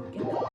gitu.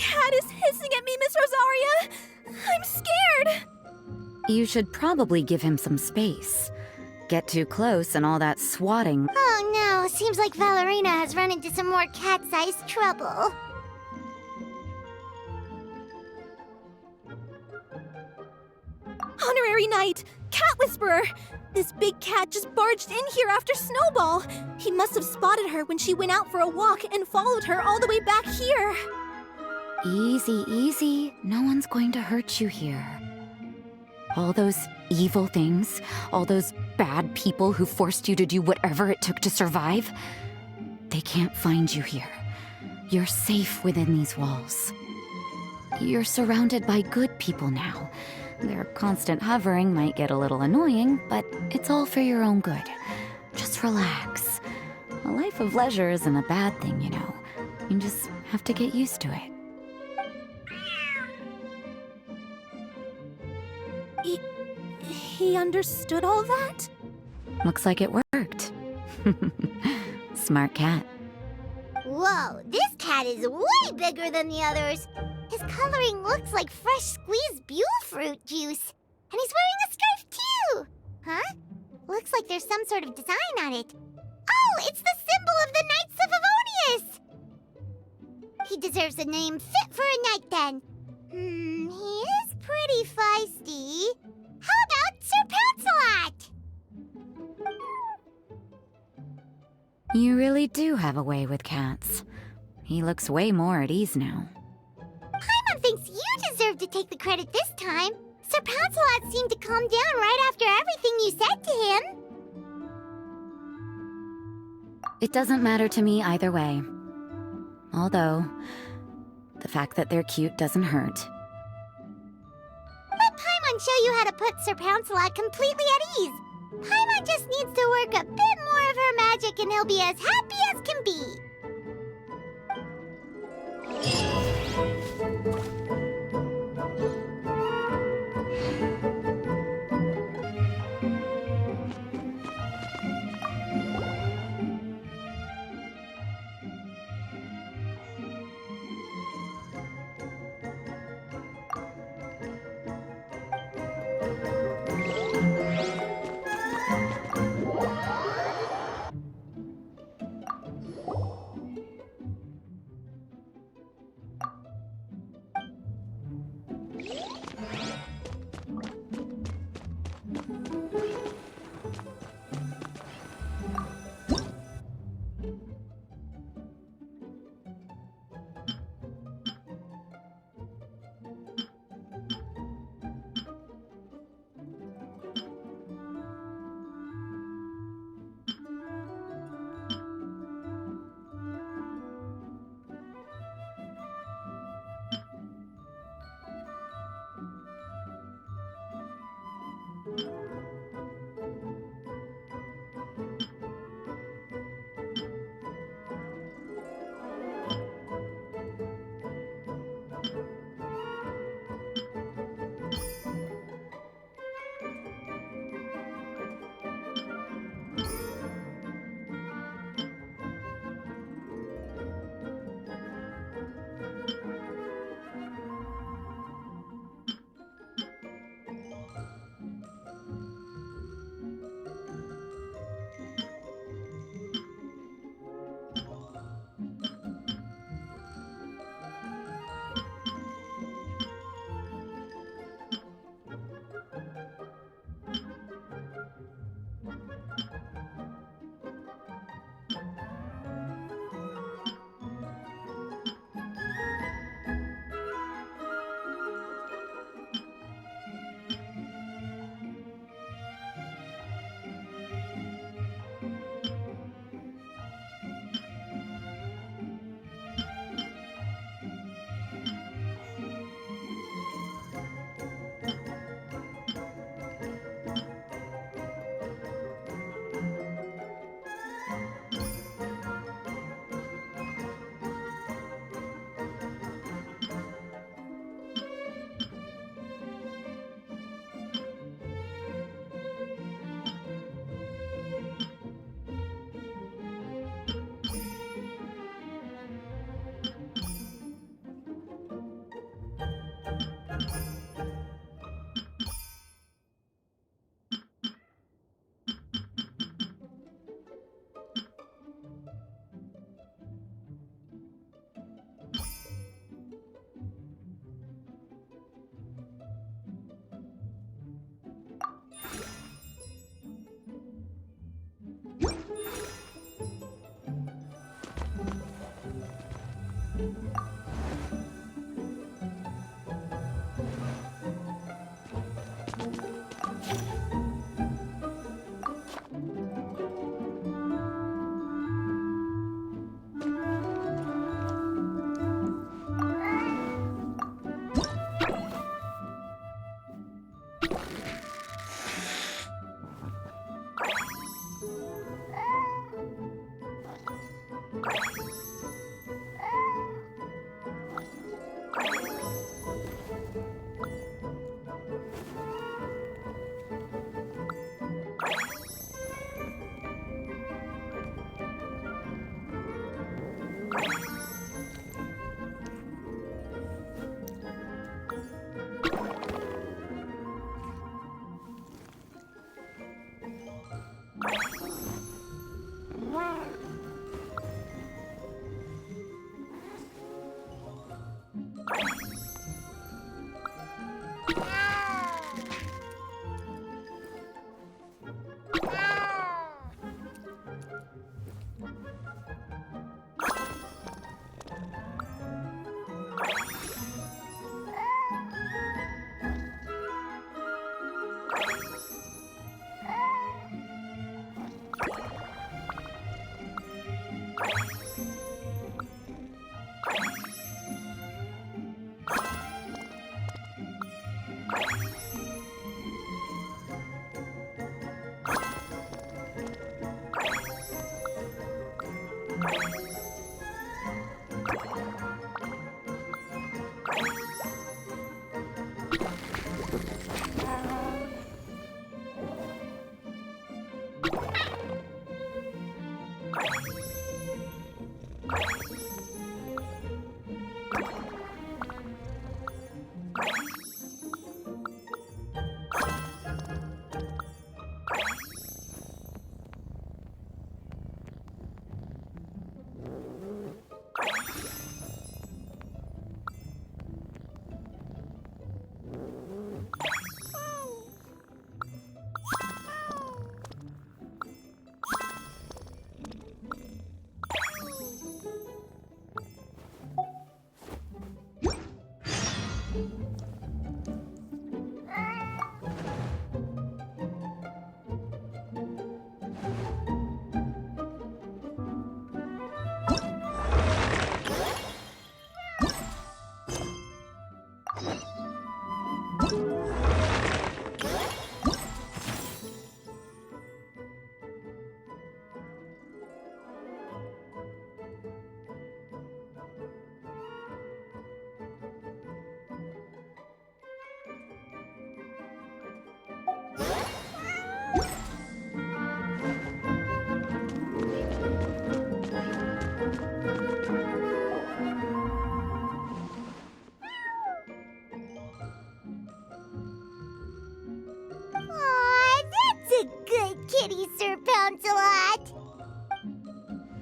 cat is hissing at me, Miss Rosaria! I'm scared! You should probably give him some space. Get too close and all that swatting. Oh no, seems like Valerina has run into some more cat-sized trouble. Honorary Knight! Cat Whisperer! This big cat just barged in here after Snowball! He must have spotted her when she went out for a walk and followed her all the way back here! Easy, easy. No one's going to hurt you here. All those evil things, all those bad people who forced you to do whatever it took to survive, they can't find you here. You're safe within these walls. You're surrounded by good people now. Their constant hovering might get a little annoying, but it's all for your own good. Just relax. A life of leisure isn't a bad thing, you know. You just have to get used to it. He understood all that? Looks like it worked. Smart cat. Whoa, this cat is way bigger than the others. His coloring looks like fresh squeezed Buell fruit juice. And he's wearing a scarf too! Huh? Looks like there's some sort of design on it. Oh, it's the symbol of the Knights of Avonius! He deserves a name fit for a knight then. He is pretty feisty. How about Sir Pouncelot? You really do have a way with cats. He looks way more at ease now. Paimon thinks you deserve to take the credit this time. Sir Pouncelot seemed to calm down right after everything you said to him. It doesn't matter to me either way. Although, the fact that they're cute doesn't hurt. Let Paimon show you how to put Sir Pouncelot completely at ease. Paimon just needs to work a bit more of her magic and he'll be as happy as can be.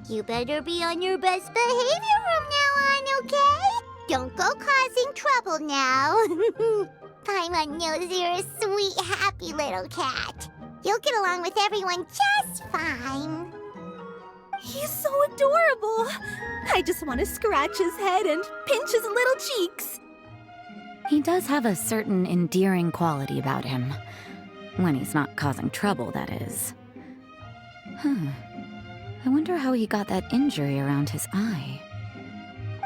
You better be on your best behavior from now on, okay? Don't go causing trouble now. Paimon knows you're a sweet, happy little cat. You'll get along with everyone just fine. He's so adorable. I just want to scratch his head and pinch his little cheeks. He does have a certain endearing quality about him. When he's not causing trouble, that is. I wonder how he got that injury around his eye.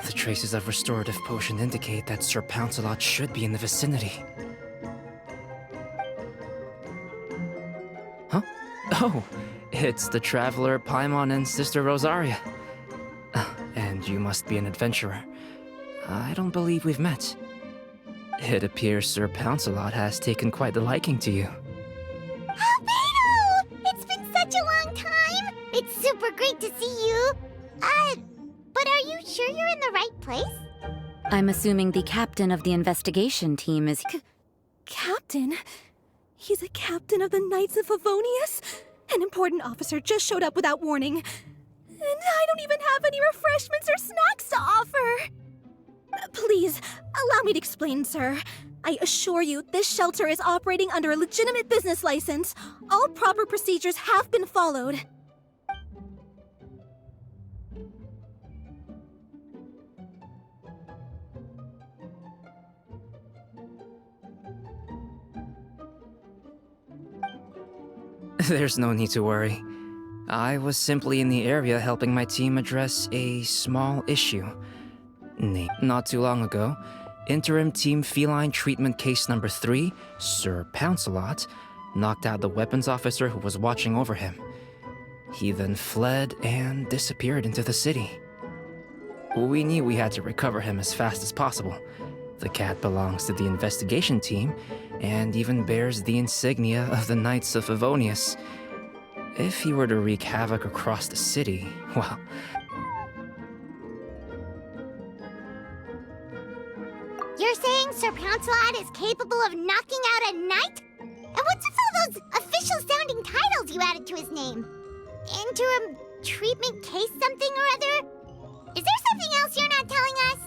The traces of restorative potion indicate that Sir Pouncelot should be in the vicinity. Huh? Oh, it's the traveler Paimon and Sister Rosaria. And you must be an adventurer. I don't believe we've met. It appears Sir Pouncelot has taken quite the liking to you. Albedo! It's been such a long time! It's super great to see you! But are you sure you're in the right place? I'm assuming the captain of the investigation team is... Captain? He's a captain of the Knights of Favonius? An important officer just showed up without warning. And I don't even have any refreshments or snacks to offer! Please, allow me to explain, sir. I assure you, this shelter is operating under a legitimate business license. All proper procedures have been followed. There's no need to worry. I was simply in the area helping my team address a small issue. Not too long ago, Interim Team Feline Treatment Case Number 3, Sir Pouncelot, knocked out the weapons officer who was watching over him. He then fled and disappeared into the city. We knew we had to recover him as fast as possible. The cat belongs to the investigation team, and even bears the insignia of the Knights of Favonius. If he were to wreak havoc across the city, well... You're saying Sir Pouncelot is capable of knocking out a knight? And what's with all those official-sounding titles you added to his name? Interim treatment case something or other? Is there something else you're not telling us?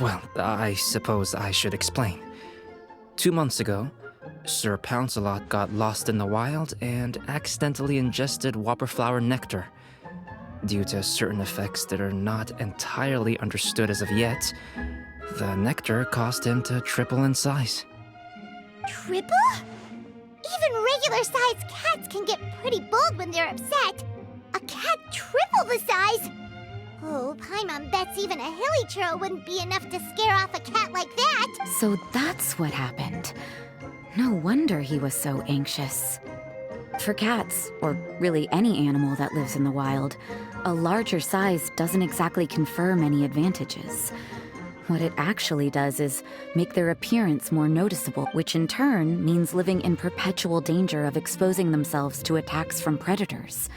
Well, I suppose I should explain. 2 months ago, Sir Pouncelot got lost in the wild and accidentally ingested whopperflower nectar. Due to certain effects that are not entirely understood as of yet, the nectar caused him to triple in size. Triple? Even regular-sized cats can get pretty bold when they're upset. A cat triple the size? Oh, Paimon bets even a hilly churl wouldn't be enough to scare off a cat like that. So that's what happened. No wonder he was so anxious. For cats, or really any animal that lives in the wild, a larger size doesn't exactly confer many advantages. What it actually does is make their appearance more noticeable, which in turn means living in perpetual danger of exposing themselves to attacks from predators.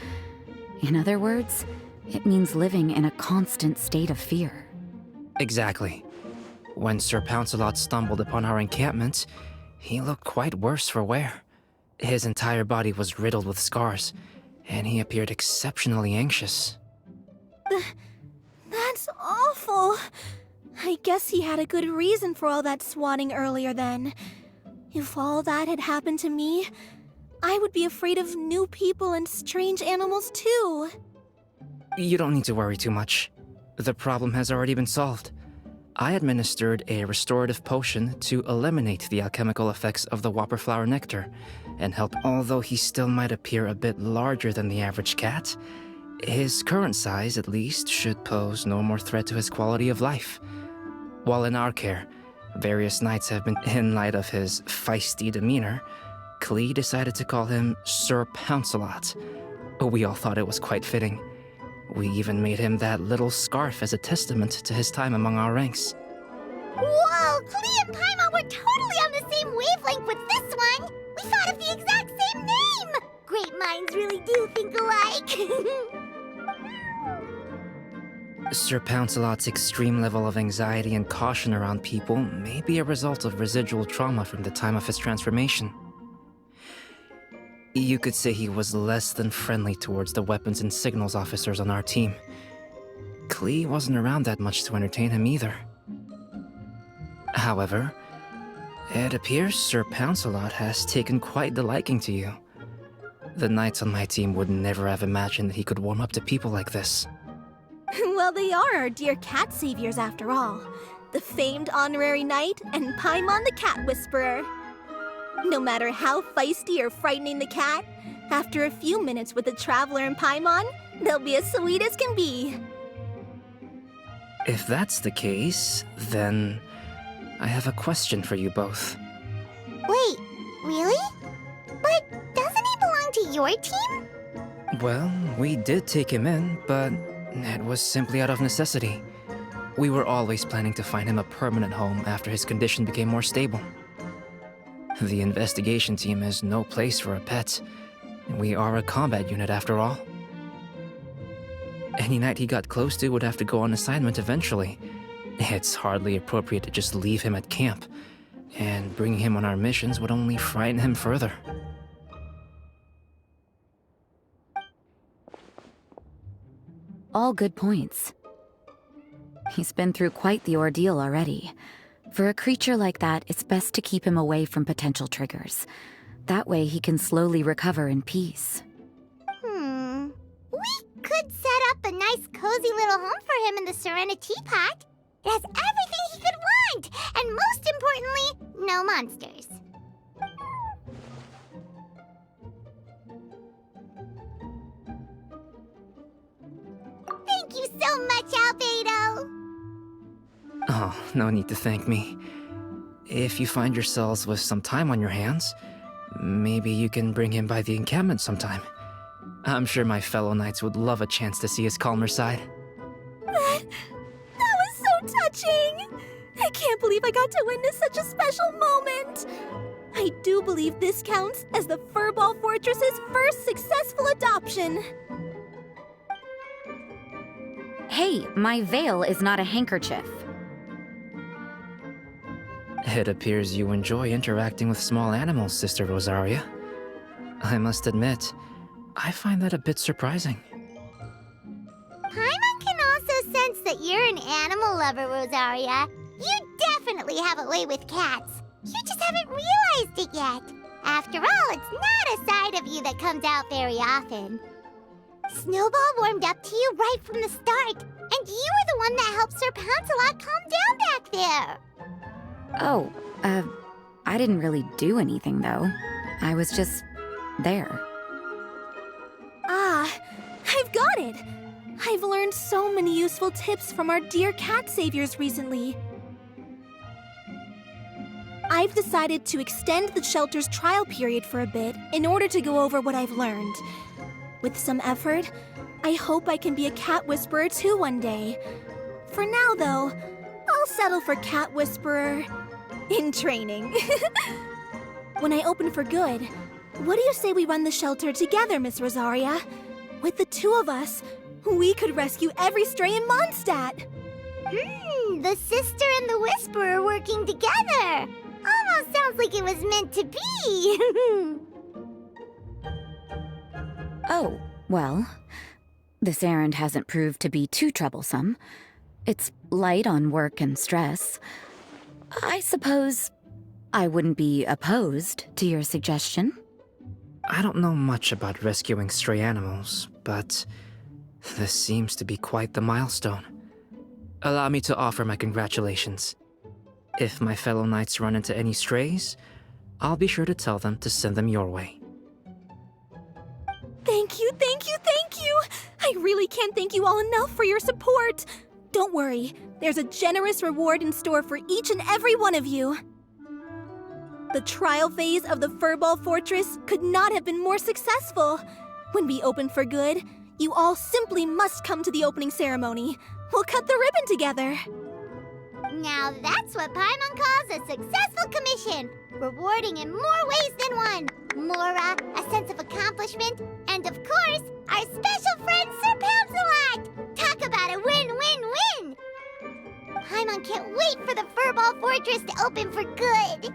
In other words, it means living in a constant state of fear. Exactly. When Sir Pouncelot stumbled upon our encampment, he looked quite worse for wear. His entire body was riddled with scars, and he appeared exceptionally anxious. That's awful. I guess he had a good reason for all that swatting earlier then. If all that had happened to me, I would be afraid of new people and strange animals too. You don't need to worry too much. The problem has already been solved. I administered a restorative potion to eliminate the alchemical effects of the whopperflower nectar, and help. Although he still might appear a bit larger than the average cat, his current size, at least, should pose no more threat to his quality of life. While in our care, various knights have been. In light of his feisty demeanor, Klee decided to call him Sir Pouncelot. We all thought it was quite fitting. We even made him that little scarf as a testament to his time among our ranks. Whoa, Klee and Paimon were totally on the same wavelength with this one. We thought of the exact same name. Great minds really do think alike. Sir Pouncelot's extreme level of anxiety and caution around people may be a result of residual trauma from the time of his transformation. You could say he was less than friendly towards the weapons and signals officers on our team. Klee wasn't around that much to entertain him either. However, it appears Sir Pouncelot has taken quite the liking to you. The knights on my team would never have imagined that he could warm up to people like this. Well, they are our dear cat saviors after all. The famed honorary knight and Paimon the cat whisperer. No matter how feisty or frightening the cat, after a few minutes with the traveler and Paimon, they'll be as sweet as can be. If that's the case, then I have a question for you both. Wait, really? But doesn't he belong to your team? Well, we did take him in, but it was simply out of necessity. We were always planning to find him a permanent home after his condition became more stable. The investigation team is no place for a pet. We are a combat unit after all. Any knight he got close to would have to go on assignment eventually. It's hardly appropriate to just leave him at camp, and bringing him on our missions would only frighten him further. All good points. He's been through quite the ordeal already. For a creature like that, it's best to keep him away from potential triggers. That way he can slowly recover in peace. We could set up a nice cozy little home for him in the Serenity Pot. It has everything he could want, and most importantly, no monsters. Thank you so much, Albedo! Oh, no need to thank me. If you find yourselves with some time on your hands, maybe you can bring him by the encampment sometime. I'm sure my fellow knights would love a chance to see his calmer side. That was so touching! I can't believe I got to witness such a special moment! I do believe this counts as the Furball Fortress's first successful adoption. Hey, my veil is not a handkerchief. It appears you enjoy interacting with small animals, Sister Rosaria. I must admit, I find that a bit surprising. Paimon can also sense that you're an animal lover, Rosaria. You definitely have a way with cats. You just haven't realized it yet. After all, it's not a side of you that comes out very often. Snowball warmed up to you right from the start, and you were the one that helped Sir Pouncelot calm down back there. Oh, I didn't really do anything, though. I was just there. Ah, I've got it! I've learned so many useful tips from our dear cat saviors recently. I've decided to extend the shelter's trial period for a bit in order to go over what I've learned. With some effort, I hope I can be a cat whisperer too one day. For now, though, I'll settle for cat whisperer in training. When I open for good, what do you say we run the shelter together, Miss Rosaria? With the two of us, we could rescue every stray in Mondstadt. The sister and the whisperer working together. Almost sounds like it was meant to be. Oh, well, this errand hasn't proved to be too troublesome. It's light on work and stress. I suppose I wouldn't be opposed to your suggestion. I don't know much about rescuing stray animals, but this seems to be quite the milestone. Allow me to offer my congratulations. If my fellow knights run into any strays, I'll be sure to tell them to send them your way. Thank you, thank you, thank you! I really can't thank you all enough for your support. Don't worry, there's a generous reward in store for each and every one of you. The trial phase of the Furball Fortress could not have been more successful. When we open for good, you all simply must come to the opening ceremony. We'll cut the ribbon together. Now that's what Paimon calls a successful commission. Rewarding in more ways than one. Mora, a sense of accomplishment, and of course, our special friend Sir Pouncelot! Talk about a win-win-win! Paimon can't wait for the Furball Fortress to open for good.